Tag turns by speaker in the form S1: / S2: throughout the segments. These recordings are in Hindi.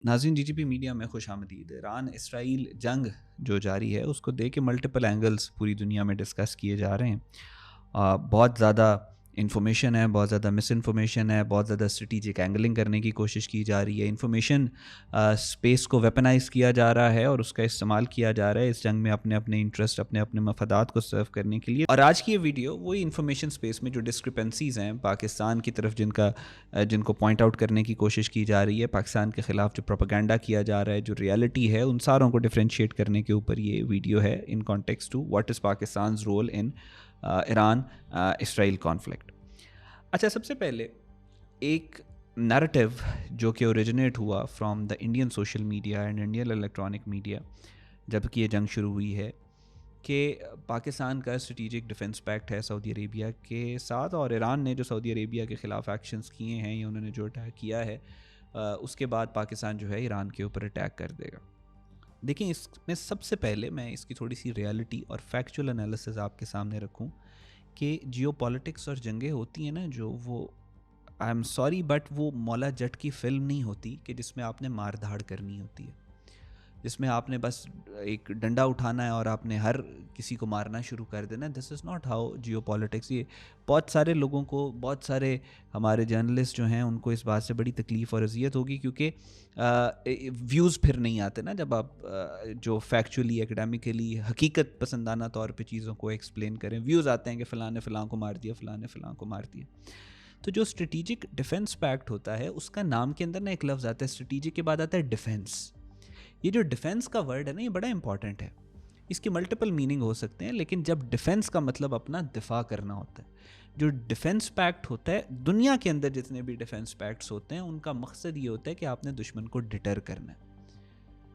S1: नाज़रीन, जीजीपी मीडिया में खुशामदीद। ईरान इसराइल जंग जो जारी है उसको दे के मल्टीपल एंगल्स पूरी दुनिया में डिस्कस किए जा रहे हैं। बहुत ज़्यादा इन्फॉर्मेशन है, बहुत ज़्यादा मिस इन्फॉर्मेशन है, बहुत ज़्यादा स्ट्रेटेजिक एंगलिंग करने की कोशिश की जा रही है। इन्फॉर्मेशन स्पेस को वेपनाइज किया जा रहा है और उसका इस्तेमाल किया जा रहा है इस जंग में अपने अपने इंटरेस्ट, अपने अपने मफादात को सर्व करने के लिए। और आज की ये वीडियो वही इन्फॉर्मेशन स्पेस में जो डिस्क्रिपेंसीज हैं पाकिस्तान की तरफ जिनको पॉइंट आउट करने की कोशिश की जा रही है, पाकिस्तान के ख़िलाफ़ जो प्रोपेगेंडा किया जा रहा है, जो रियलिटी है, उन सारों को डिफ्रेंशिएट करने के ऊपर ये वीडियो है in context to what is Pakistan role in Iran Israel conflict. अच्छा, सबसे पहले एक नैरेटिव जो कि ओरिजिनेट हुआ from the Indian social media and Indian electronic media जबकि ये जंग शुरू हुई है कि पाकिस्तान का स्ट्रेटेजिक डिफेंस पैक्ट है सऊदी अरेबिया के साथ, और ईरान ने जो सऊदी अरेबिया के ख़िलाफ़ एक्शंस किए हैं या उन्होंने जो अटैक किया है उसके बाद पाकिस्तान जो है ईरान के ऊपर अटैक कर देगा। देखिए, इसमें सबसे पहले मैं इसकी थोड़ी सी रियलिटी और फैक्चुअल एनालिसिस आपके सामने रखूं कि जियोपॉलिटिक्स और जंगें होती हैं ना, जो वो आई एम सॉरी बट वो मौला जट की फ़िल्म नहीं होती कि जिसमें आपने मार धाड़ करनी होती है, जिसमें आपने बस एक डंडा उठाना है और आपने हर किसी को मारना शुरू कर देना। This is not how Jio politics. ये बहुत सारे लोगों को, बहुत सारे हमारे जर्नलिस्ट जो हैं उनको इस बात से बड़ी तकलीफ़ और अजियत होगी, क्योंकि व्यूज़ फिर नहीं आते ना जब आप जो फैक्चुअली एकेडमिकली हकीकत पसंदाना तौर पे चीज़ों को एक्सप्लेन करें। व्यूज़ आते हैं कि फ़लाँ ने फ़लाँ को मार दिया, फ़लाँ ने फ़लाँ को मार दिया। तो जो स्ट्रेटेजिक डिफेंस पैक्ट होता है उसका नाम के अंदर ना एक लफ्ज़ आता है स्ट्रेटेजिक, के बाद आता है डिफेंस। ये जो डिफेंस का वर्ड है ना, ये बड़ा इंपॉर्टेंट है। इसके मल्टीपल मीनिंग हो सकते हैं, लेकिन जब डिफेंस का मतलब अपना दिफा करना होता है, जो डिफेंस पैक्ट होता है, दुनिया के अंदर जितने भी डिफेंस पैक्ट्स होते हैं उनका मकसद ये होता है कि आपने दुश्मन को डिटर करना है।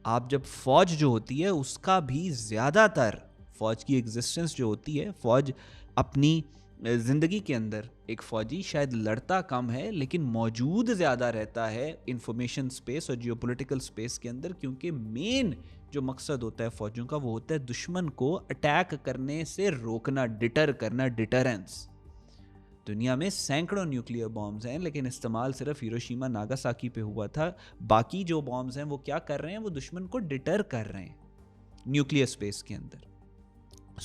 S1: आप जब फौज जो होती है उसका भी ज़्यादातर, फौज की एग्जिस्टेंस जो होती है, फौज अपनी ज़िंदगी के अंदर एक फ़ौजी शायद लड़ता कम है लेकिन मौजूद ज़्यादा रहता है इंफॉर्मेशन स्पेस और जियोपॉलिटिकल स्पेस के अंदर, क्योंकि मेन जो मकसद होता है फ़ौजियों का वो होता है दुश्मन को अटैक करने से रोकना, डिटर करना, डिटरेंस। दुनिया में सैकड़ों न्यूक्लियर बॉम्ब्स हैं लेकिन इस्तेमाल सिर्फ हिरोशिमा नागासाकी पे हुआ था। बाकी जो बॉम्ब्स हैं वो क्या कर रहे हैं, वो दुश्मन को डिटर कर रहे हैं न्यूक्लियर स्पेस के अंदर।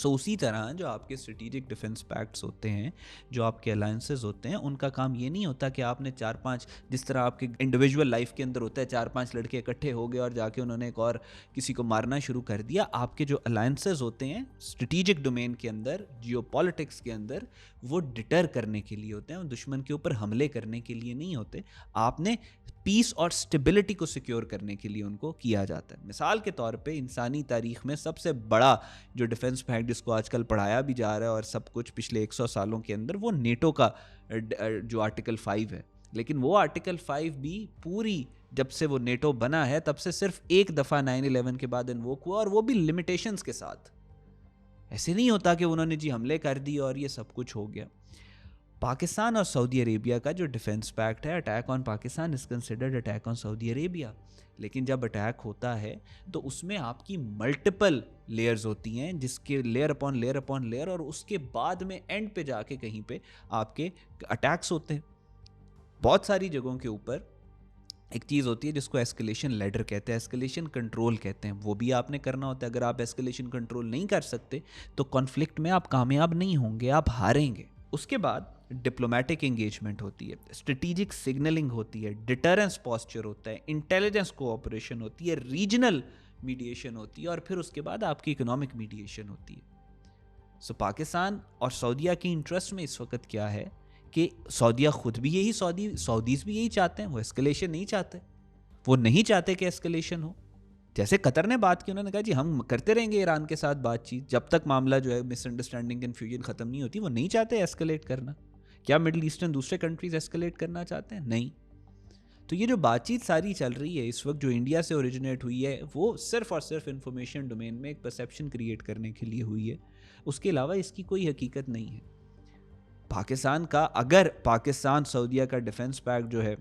S1: उसी तरह जो आपके स्ट्रेटेजिक डिफेंस पैक्ट्स होते हैं, जो आपके अलायंसेस होते हैं, उनका काम ये नहीं होता कि आपने 4-5, जिस तरह आपके इंडिविजुअल लाइफ के अंदर होता है, 4-5 लड़के इकट्ठे हो गए और जाके उन्होंने एक और किसी को मारना शुरू कर दिया। आपके जो अलायंसेस होते हैं स्ट्रेटेजिक डोमेन के अंदर, जियोपॉलिटिक्स के अंदर, वो डिटर करने के लिए होते हैं, दुश्मन के ऊपर हमले करने के लिए नहीं होते। आपने पीस और स्टेबिलिटी को सिक्योर करने के लिए उनको किया जाता है। मिसाल के तौर पे इंसानी तारीख में सबसे बड़ा जो डिफेंस पैक्ट जिसको आजकल पढ़ाया भी जा रहा है और सब कुछ पिछले 100 सालों के अंदर, वो नेटो का जो आर्टिकल 5 है। लेकिन वो आर्टिकल 5 भी पूरी, जब से वो नेटो बना है तब से सिर्फ एक दफ़ा 9/11 के बाद इन्वोक हुआ, और वो भी लिमिटेशंस के साथ। ऐसे नहीं होता कि उन्होंने जी हमले कर दिए और ये सब कुछ हो गया। पाकिस्तान और सऊदी अरेबिया का जो डिफेंस पैक्ट है, attack on Pakistan is considered attack on Saudi Arabia. लेकिन जब अटैक होता है तो उसमें आपकी मल्टीपल लेयर्स होती हैं, जिसके layer upon layer upon layer, और उसके बाद में एंड पे जाके कहीं पे आपके अटैक्स होते हैं बहुत सारी जगहों के ऊपर। एक चीज़ होती है जिसको एस्केलेशन लैडर कहते हैं, एस्केलेशन कंट्रोल कहते हैं, वो भी आपने करना होता है। अगर आप एस्केलेशन कंट्रोल नहीं कर सकते तो कॉन्फ्लिक्ट में आप कामयाब नहीं होंगे, आप हारेंगे। उसके बाद डिप्लोमेटिक एंगेजमेंट होती है, स्ट्रेटेजिक सिग्नलिंग होती है, डिटरेंस पॉस्चर होता है, इंटेलिजेंस कोऑपरेशन होती है, रीजनल मीडिएशन होती है, और फिर उसके बाद आपकी इकोनॉमिक मीडिएशन होती है। पाकिस्तान और सऊदिया की इंटरेस्ट में इस वक्त क्या है कि सऊदिया खुद भी यही, सऊदीज भी यही चाहते हैं, वो एस्केलेशन नहीं चाहते। वो नहीं चाहते कि एस्केलेशन हो। जैसे कतर ने बात की, उन्होंने कहा जी हम करते रहेंगे ईरान के साथ बातचीत जब तक मामला जो है मिसअंडरस्टैंडिंग, कन्फ्यूजन खत्म नहीं होती। वो नहीं चाहते एस्केलेट करना। क्या मिडिल ईस्टर्न दूसरे कंट्रीज एस्केलेट करना चाहते हैं? नहीं। तो ये जो बातचीत सारी चल रही है इस वक्त, जो इंडिया से ओरिजिनेट हुई है, वो सिर्फ और सिर्फ इंफॉर्मेशन डोमेन में एक परसेप्शन क्रिएट करने के लिए हुई है। उसके अलावा इसकी कोई हकीकत नहीं है। पाकिस्तान का, अगर पाकिस्तान सऊदिया का डिफेंस पैक्ट जो है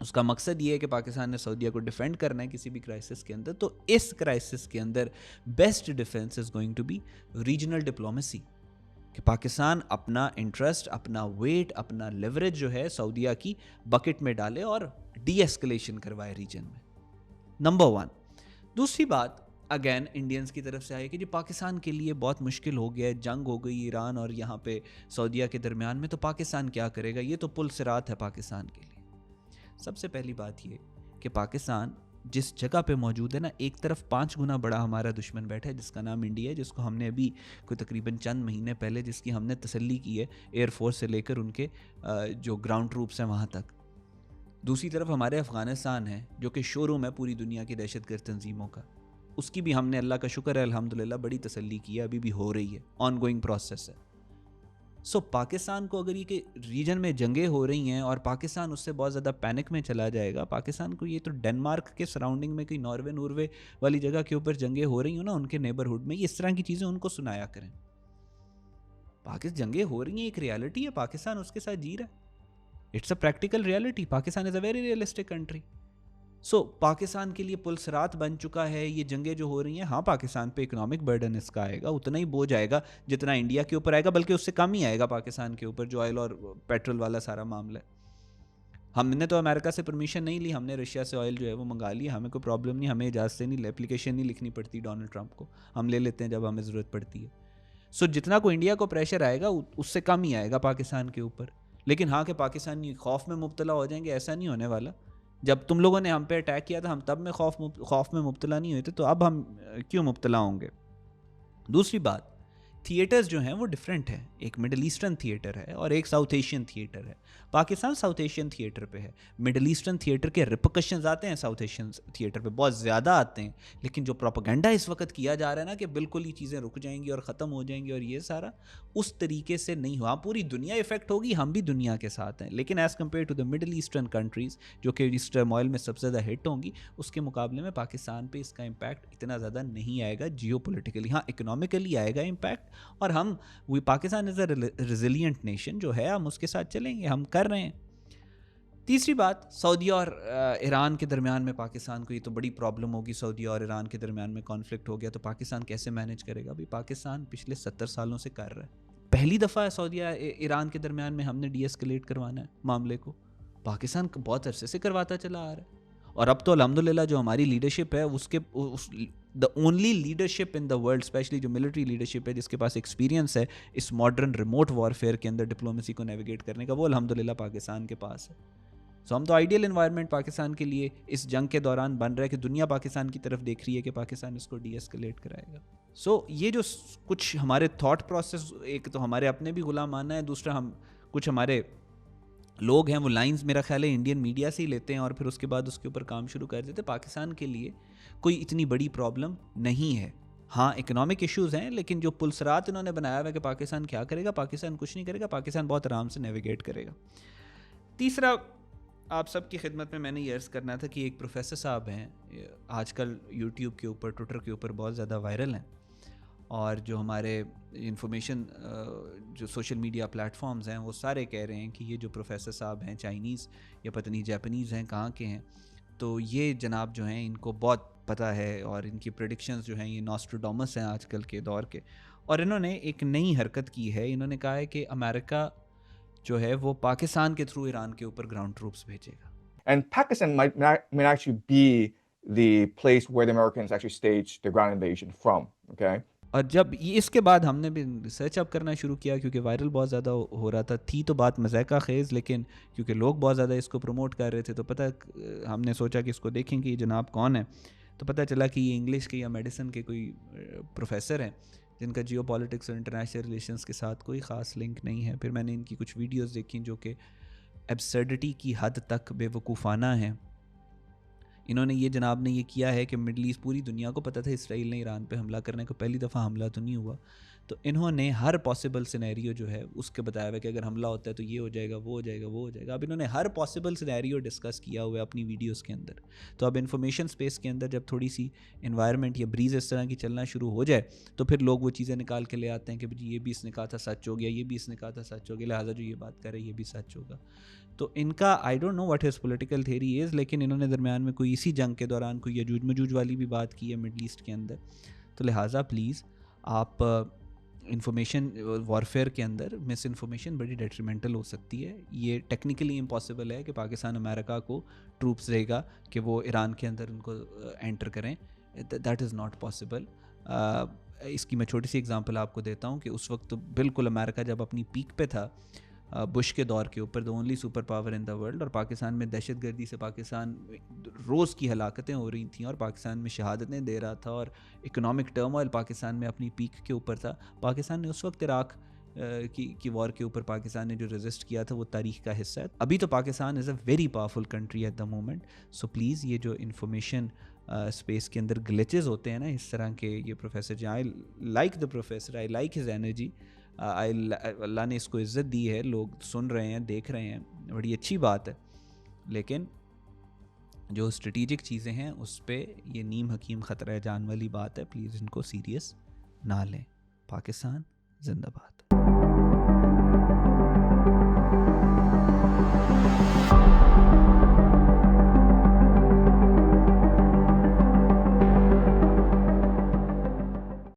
S1: उसका मकसद ये है कि पाकिस्तान ने सऊदिया को डिफेंड करना है किसी भी क्राइसिस के अंदर, तो इस क्राइसिस के अंदर best defence is going to be regional diplomacy. कि पाकिस्तान अपना इंटरेस्ट, अपना वेट, अपना लेवरेज जो है सऊदिया की बकेट में डाले और डी एस्केलेशन करवाए रीजन में। नंबर 1। दूसरी बात अगेन इंडियंस की तरफ से आई कि जी पाकिस्तान के लिए बहुत मुश्किल हो गया है, जंग हो गई ईरान और यहाँ पे सऊदीया के दरमियान में, तो पाकिस्तान क्या करेगा, ये तो पुल सिरात है पाकिस्तान के लिए। सबसे पहली बात ये कि पाकिस्तान जिस जगह पे मौजूद है ना, एक तरफ 5 गुना बड़ा हमारा दुश्मन बैठा है जिसका नाम इंडिया है, जिसको हमने अभी कोई तकरीबन चंद महीने पहले जिसकी हमने तसल्ली की है एयरफोर्स से लेकर उनके जो ग्राउंड ट्रूप्स हैं वहाँ तक। दूसरी तरफ हमारे अफ़गानिस्तान है जो कि शोरूम है पूरी दुनिया की दहशतगर्द तंजीमों का, उसकी भी हमने अल्लाह का शुक्र है अल्हम्दुलिल्लाह बड़ी तसल्ली की है, अभी भी हो रही है, ऑन गोइंग प्रोसेस है। सो पाकिस्तान को अगर ये कि रीजन में जंगें हो रही हैं और पाकिस्तान उससे बहुत ज़्यादा पैनिक में चला जाएगा, पाकिस्तान को ये तो डेनमार्क के सराउंडिंग में कहीं नॉर्वे वाली जगह के ऊपर जंगें हो रही हो ना उनके नेबरहुड में, इस तरह की चीज़ें उनको सुनाया करें। पाकिस्तान जंगें हो रही हैं, एक रियलिटी है, पाकिस्तान उसके साथ जी रहा है, it's a practical reality. Pakistan is a very realistic country. So Pakistan के लिए पुलसरात बन चुका है ये जंगें जो हो रही हैं। हाँ, पाकिस्तान पे इकोनॉमिक बर्डन इसका आएगा, उतना ही बोझ आएगा जितना इंडिया के ऊपर आएगा, बल्कि उससे कम ही आएगा पाकिस्तान के ऊपर, जो ऑयल और पेट्रोल वाला सारा मामला है। हमने तो अमेरिका से परमिशन नहीं ली, हमने रशिया से ऑयल जो है वो मंगा लिया, हमें कोई प्रॉब्लम नहीं, हमें इजाज़त से नहीं, एप्लीकेशन नहीं लिखनी पड़ती डोनाल्ड ट्रंप को, हम ले लेते हैं जब हमें ज़रूरत पड़ती है। सो जितना को इंडिया को प्रेशर आएगा उससे कम ही आएगा पाकिस्तान के ऊपर। लेकिन हाँ कि पाकिस्तानी खौफ में मुब्तला हो जाएंगे, ऐसा नहीं होने वाला। जब तुम लोगों ने हम पे अटैक किया था हम तब में खौफ में मुब्तला नहीं हुए थे, तो अब हम क्यों मुब्तला होंगे। दूसरी बात, थिएटर्स जो हैं वो डिफरेंट हैं, एक मिडल ईस्टर्न थिएटर है और एक साउथ एशियन थिएटर है। पाकिस्तान साउथ एशियन थिएटर पे है, मिडल ईस्टर्न थिएटर के रिपरकशंस आते हैं साउथ एशियन थिएटर पे, बहुत ज़्यादा आते हैं। लेकिन जो प्रोपेगेंडा इस वक्त किया जा रहा है ना कि बिल्कुल ही चीज़ें रुक जाएंगी और ख़त्म हो जाएंगी और ये सारा, उस तरीके से नहीं हुआ। पूरी दुनिया इफेक्ट होगी, हम भी दुनिया के साथ हैं, लेकिन as compared to the Middle Eastern countries जो कि इस टर्मोइल में सबसे ज़्यादा हिट होंगी, उसके मुकाबले में पाकिस्तान पर इसका इम्पैक्ट इतना ज़्यादा नहीं आएगा जियो पोलिटिकली। हाँ, इकोनॉमिकली आएगा इम्पैक्ट, और हम वो Pakistan is a resilient nation जो है, हम उसके साथ चलेंगे, हम कर रहे हैं। तीसरी बात, सऊदी और ईरान के दरमियान में पाकिस्तान को ये तो बड़ी प्रॉब्लम होगी, सऊदी और ईरान के दरमियान में कॉन्फ्लिक्ट हो गया तो पाकिस्तान कैसे मैनेज करेगा। अभी पाकिस्तान पिछले 70 सालों से कर रहा है, पहली दफ़ा है सऊदी ईरान के दरमियान में हमने डीएस्केलेट करवाना है मामले को, पाकिस्तान बहुत अरसे से करवाता चला आ रहा है। और अब तो अल्हम्दुलिल्लाह जो हमारी लीडरशिप है उसके the only leadership in the world, specially जो मिलिट्री लीडरशिप है जिसके पास एक्सपीरियंस है इस मॉडर्न रिमोट वॉरफेयर के अंदर डिप्लोमेसी को नेविगेट करने का, वो अल्हम्दुलिल्लाह पाकिस्तान के पास है। सो हम तो आइडियल इन्वायरमेंट पाकिस्तान के लिए इस जंग के दौरान बन रहा है कि दुनिया पाकिस्तान की तरफ देख रही है कि पाकिस्तान इसको डीएस्केलेट कराएगा। सो ये जो कुछ हमारे थॉट प्रोसेस, एक तो हमारे अपने भी गुलाम आना है, दूसरा हम कुछ हमारे लोग हैं वो लाइंस मेरा ख्याल है इंडियन मीडिया से ही लेते हैं और फिर उसके बाद उसके ऊपर काम शुरू कर देते हैं। पाकिस्तान के लिए कोई इतनी बड़ी प्रॉब्लम नहीं है। हाँ, इकोनॉमिक इश्यूज़ हैं, लेकिन जो पुलसरात इन्होंने बनाया हुआ है कि पाकिस्तान क्या करेगा, पाकिस्तान कुछ नहीं करेगा, पाकिस्तान बहुत आराम से नेविगेट करेगा। तीसरा, आप सबकी खिदमत में मैंने ये अर्ज़ करना था कि एक प्रोफेसर साहब हैं, आजकल यूट्यूब के ऊपर, ट्विटर के ऊपर बहुत ज़्यादा वायरल हैं, और जो हमारे इंफॉर्मेशन जो सोशल मीडिया प्लेटफॉर्म्स हैं वो सारे कह रहे हैं कि ये जो प्रोफेसर साहब हैं चाइनीज़ या पता नहीं जापानीज़ हैं, कहाँ के हैं, तो ये जनाब जो हैं इनको बहुत पता है और इनकी प्रेडिक्शंस जो हैं ये नॉस्ट्राडामस हैं आजकल के दौर के। और इन्होंने एक नई हरकत की है, इन्होंने कहा है कि अमेरिका जो है वो पाकिस्तान के थ्रू ईरान के ऊपर ग्राउंड ट्रूप्स भेजेगा।
S2: And Pakistan might actually be the place where the Americans actually staged the ground invasion from, okay?
S1: और जब ये इसके बाद हमने भी रिसर्च अप करना शुरू किया क्योंकि वायरल बहुत ज़्यादा हो रहा था, थी तो बात मज़ाक़ा ख़ेज़, लेकिन क्योंकि लोग बहुत ज़्यादा इसको प्रमोट कर रहे थे तो पता हमने सोचा कि इसको देखेंगे ये जनाब कौन है, तो पता चला कि ये इंग्लिश के या मेडिसिन के कोई प्रोफेसर हैं जिनका जियो पॉलिटिक्स और इंटरनेशनल रिलेशंस के साथ कोई ख़ास लिंक नहीं है। फिर मैंने इनकी कुछ वीडियोज़ देखी जो कि एब्सर्डिटी की हद तक बेवकूफ़ाना है। इन्होंने ये जनाब ने ये किया है कि मिडल ईस्ट, पूरी दुनिया को पता था इसराइल ने ईरान पे हमला करने को, पहली दफ़ा हमला तो नहीं हुआ, तो इन्होंने हर पॉसिबल सिनेरियो जो है उसके बताया हुआ कि अगर हमला होता है तो ये हो जाएगा, वो हो जाएगा, वो हो जाएगा। अब इन्होंने हर पॉसिबल सिनेरियो डिस्कस किया हुआ है अपनी वीडियोस के अंदर। तो अब इन्फॉर्मेशन स्पेस के अंदर जब थोड़ी सी इन्वायरमेंट या ब्रीज इस तरह की चलना शुरू हो जाए तो फिर लोग वो चीज़ें निकाल के ले आते हैं कि भाई ये भी इसने कहा था सच हो गया, ये भी इसने कहा था सच हो गया, लिहाजा जो ये बात कर रहे हैं ये भी सच होगा। तो इनका I don't know what his political theory is, लेकिन इन्होंने दरमियान में कोई इसी जंग के दौरान कोई यजूज मजूज वाली भी बात की है मिडल ईस्ट के अंदर। तो लिहाजा प्लीज़ आप इंफॉर्मेशन वॉरफेयर के अंदर मिस इन्फॉर्मेशन बड़ी डेट्रीमेंटल हो सकती है। ये टेक्निकली इम्पॉसिबल है कि पाकिस्तान अमेरिका को ट्रूप्स देगा कि वो ईरान के अंदर उनको एंटर करें, दैट इज़ नॉट पॉसिबल। इसकी मैं छोटी सी एग्जांपल आपको देता हूँ कि उस वक्त तो बिल्कुल अमेरिका जब अपनी पीक पे था बुश के दौर के ऊपर, the only super power in the world, और पाकिस्तान में दहशतगर्दी से पाकिस्तान रोज़ की हलाकतें हो रही थी और पाकिस्तान में शहादतें दे रहा था और इकोनॉमिक टर्मोइल पाकिस्तान में अपनी पीक के ऊपर था। पाकिस्तान ने उस वक्त इराक की वॉर के ऊपर पाकिस्तान ने जो रेजिस्ट किया था वो तारीख का हिस्सा है। अभी तो Pakistan is a very powerful country at the moment. So please ये जो इन्फॉर्मेशन स्पेस के अंदर ग्लिचेस होते हैं ना इस तरह के, ये professor ji, I like the professor, I like his energy, Allah ने इसको इज़्ज़त दी है, लोग सुन रहे हैं, देख रहे हैं, बड़ी अच्छी बात है। लेकिन जो स्ट्रेटिजिक चीज़ें हैं उस पर ये नीम हकीम ख़तरा जान वाली बात है। प्लीज़ इनको सीरियस ना लें। पाकिस्तान जिंदाबाद।